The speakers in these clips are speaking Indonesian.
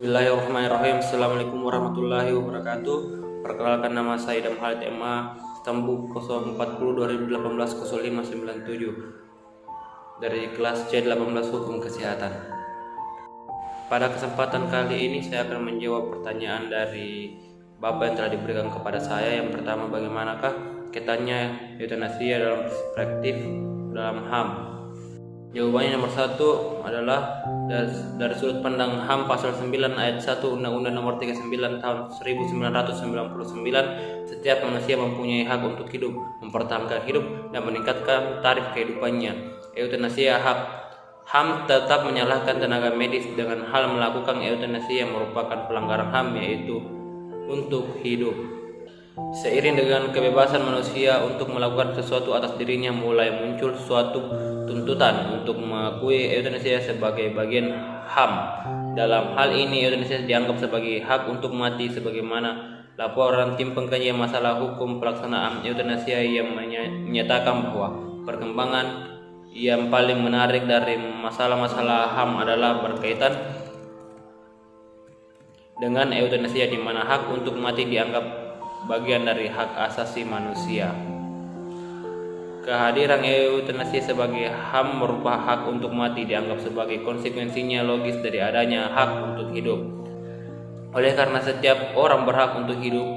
Bismillahirrahmanirrahim. Assalamualaikum warahmatullahi wabarakatuh. Perkenalkan, nama saya Idam Khalid MA, Stambuk 040 2018 0597 dari kelas C18 Hukum Kesehatan. Pada kesempatan kali ini saya akan menjawab pertanyaan dari Bapak yang telah diberikan kepada saya. Yang pertama, bagaimanakah kaitannya euthanasia dalam perspektif dalam HAM? Jawabannya nomor 1 adalah dari sudut pandang HAM pasal 9 ayat 1 Undang-Undang Nomor 39 Tahun 1999, setiap manusia mempunyai hak untuk hidup, mempertahankan hidup, dan meningkatkan taraf kehidupannya. Euthanasia HAM tetap menyalahkan tenaga medis dengan hal melakukan euthanasia yang merupakan pelanggaran HAM, yaitu untuk hidup. Seiring dengan kebebasan manusia untuk melakukan sesuatu atas dirinya, mulai muncul suatu tuntutan untuk mengakui euthanasia sebagai bagian HAM. Dalam hal ini, euthanasia dianggap sebagai hak untuk mati, sebagaimana laporan tim pengkajian masalah hukum pelaksanaan euthanasia yang menyatakan bahwa perkembangan yang paling menarik dari masalah-masalah HAM adalah berkaitan dengan euthanasia, di mana hak untuk mati dianggap bagian dari hak asasi manusia. Kehadiran euthanasia sebagai HAM merupakan hak untuk mati dianggap sebagai konsekuensinya logis dari adanya hak untuk hidup. Oleh karena setiap orang berhak untuk hidup,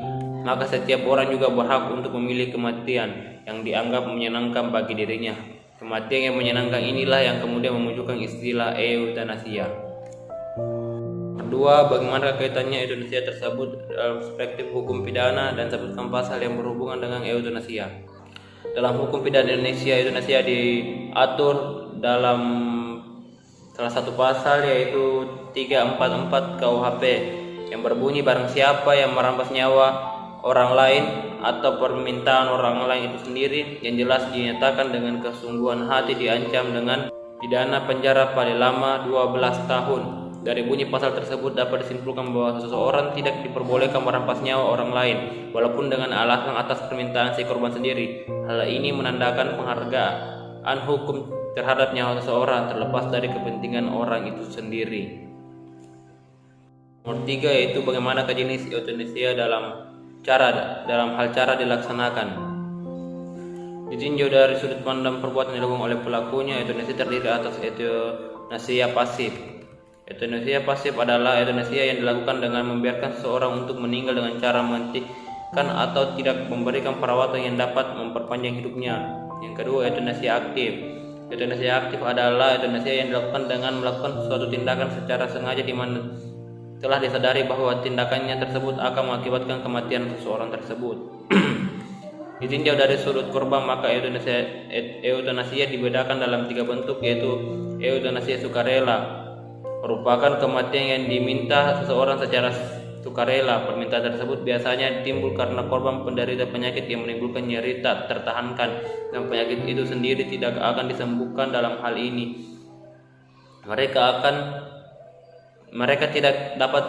maka setiap orang juga berhak untuk memilih kematian yang dianggap menyenangkan bagi dirinya. Kematian yang menyenangkan inilah yang kemudian memunculkan istilah euthanasia. Kedua, bagaimana kaitannya euthanasia tersebut dalam perspektif hukum pidana, dan sebutkan pasal yang berhubungan dengan euthanasia. Dalam hukum pidana Indonesia, euthanasia diatur dalam salah satu pasal, yaitu 344 KUHP, yang berbunyi barang siapa yang merampas nyawa orang lain atau permintaan orang lain itu sendiri yang jelas dinyatakan dengan kesungguhan hati diancam dengan pidana penjara paling lama 12 tahun. Dari bunyi pasal tersebut dapat disimpulkan bahwa seseorang tidak diperbolehkan merampas nyawa orang lain walaupun dengan alasan atas permintaan si korban sendiri. Hal ini menandakan penghargaan hukum terhadap nyawa seseorang terlepas dari kepentingan orang itu sendiri. Nomor 3, yaitu bagaimana jenis euthanasia dalam hal cara dilaksanakan. Ditinjau dari sudut pandang perbuatan yang dilakukan oleh pelakunya, euthanasia terdiri atas euthanasia pasif. Euthanasia pasif adalah euthanasia yang dilakukan dengan membiarkan seseorang untuk meninggal dengan cara menghentikan atau tidak memberikan perawatan yang dapat memperpanjang hidupnya. Yang kedua, euthanasia aktif. Euthanasia aktif adalah euthanasia yang dilakukan dengan melakukan suatu tindakan secara sengaja di mana telah disadari bahwa tindakannya tersebut akan mengakibatkan kematian seseorang tersebut. Ditinjau dari sudut korban, maka euthanasia dibedakan dalam 3 bentuk, yaitu euthanasia sukarela, merupakan kematian yang diminta seseorang secara sukarela. Permintaan tersebut biasanya timbul karena korban penderita penyakit yang menimbulkan nyeri tak tertahankan, dan penyakit itu sendiri tidak akan disembuhkan. Dalam hal ini, mereka tidak dapat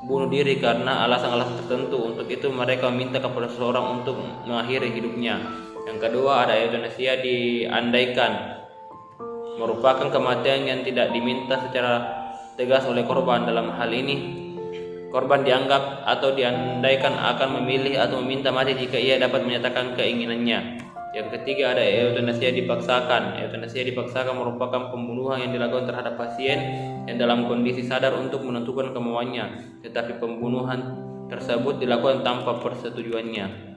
bunuh diri karena alasan-alasan tertentu. Untuk itu mereka meminta kepada seseorang untuk mengakhiri hidupnya. Yang kedua, ada euthanasia diandaikan, merupakan kematian yang tidak diminta secara tegas oleh korban. Dalam hal ini, korban dianggap atau diandaikan akan memilih atau meminta mati jika ia dapat menyatakan keinginannya. Yang ketiga, ada euthanasia dipaksakan. Euthanasia dipaksakan merupakan pembunuhan yang dilakukan terhadap pasien yang dalam kondisi sadar untuk menentukan kemauannya, tetapi pembunuhan tersebut dilakukan tanpa persetujuannya.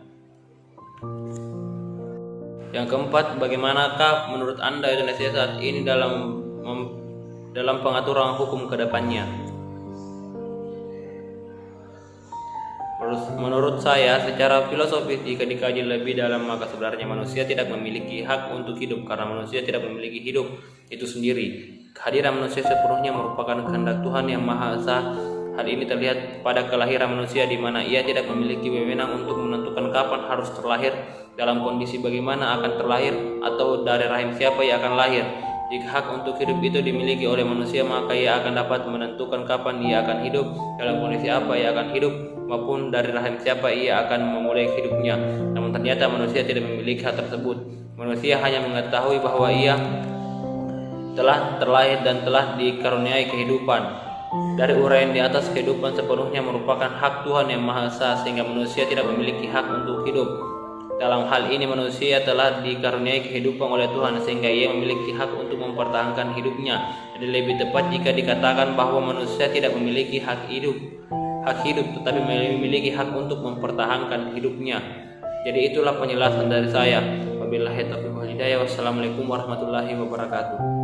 Yang keempat, bagaimanakah menurut Anda euthanasia saat ini dalam pengaturan hukum ke depannya? Menurut saya, secara filosofis, jika dikaji lebih dalam, maka sebenarnya manusia tidak memiliki hak untuk hidup karena manusia tidak memiliki hidup itu sendiri. Kehadiran manusia sepenuhnya merupakan kehendak Tuhan yang Maha Esa. Hal ini terlihat pada kelahiran manusia, di mana ia tidak memiliki wewenang untuk menentukan kapan harus terlahir, dalam kondisi bagaimana akan terlahir, atau dari rahim siapa ia akan lahir. Jika hak untuk hidup itu dimiliki oleh manusia, maka ia akan dapat menentukan kapan ia akan hidup, dalam kondisi apa ia akan hidup, maupun dari rahim siapa ia akan memulai hidupnya. Namun ternyata manusia tidak memiliki hak tersebut. Manusia hanya mengetahui bahwa ia telah terlahir dan telah dikaruniai kehidupan. dari uraian di atas, kehidupan sepenuhnya merupakan hak Tuhan Yang Maha Esa, sehingga manusia tidak memiliki hak untuk hidup. Dalam hal ini manusia telah dikaruniai kehidupan oleh Tuhan, sehingga ia memiliki hak untuk mempertahankan hidupnya. Jadi lebih tepat jika dikatakan bahwa manusia tidak memiliki hak hidup, tetapi memiliki hak untuk mempertahankan hidupnya. Jadi itulah penjelasan dari saya. Wabillahi taufiq wal hidayah. Wassalamualaikum warahmatullahi wabarakatuh.